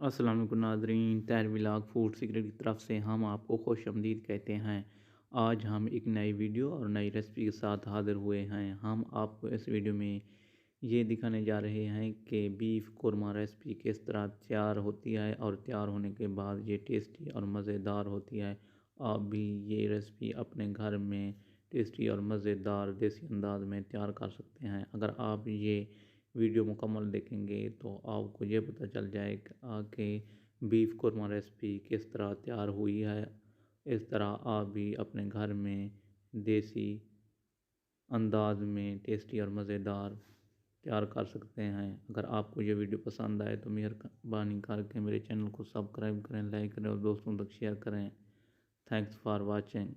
अस्सलाम वालेकुम नाज़रीन, तहर व्लॉग फूड सीक्रेट की तरफ से हम आपको खुश आमदीद कहते हैं। आज हम एक नई वीडियो और नई रेसिपी के साथ हाज़िर हुए हैं। हम आपको इस वीडियो में ये दिखाने जा रहे हैं कि बीफ कोरमा रेसिपी किस तरह तैयार होती है और तैयार होने के बाद ये टेस्टी और मज़ेदार होती है। आप भी ये रेसिपी अपने घर में टेस्टी और मज़ेदार देसी अंदाज में तैयार कर सकते हैं। अगर आप ये वीडियो मुकम्मल देखेंगे तो आपको ये पता चल जाएगा कि बीफ कोरमा रेसिपी किस तरह तैयार हुई है। इस तरह आप भी अपने घर में देसी अंदाज में टेस्टी और मज़ेदार तैयार कर सकते हैं। अगर आपको ये वीडियो पसंद आए तो मेहरबानी करके मेरे चैनल को सब्सक्राइब करें, लाइक करें और दोस्तों तक शेयर करें। Thanks for watching.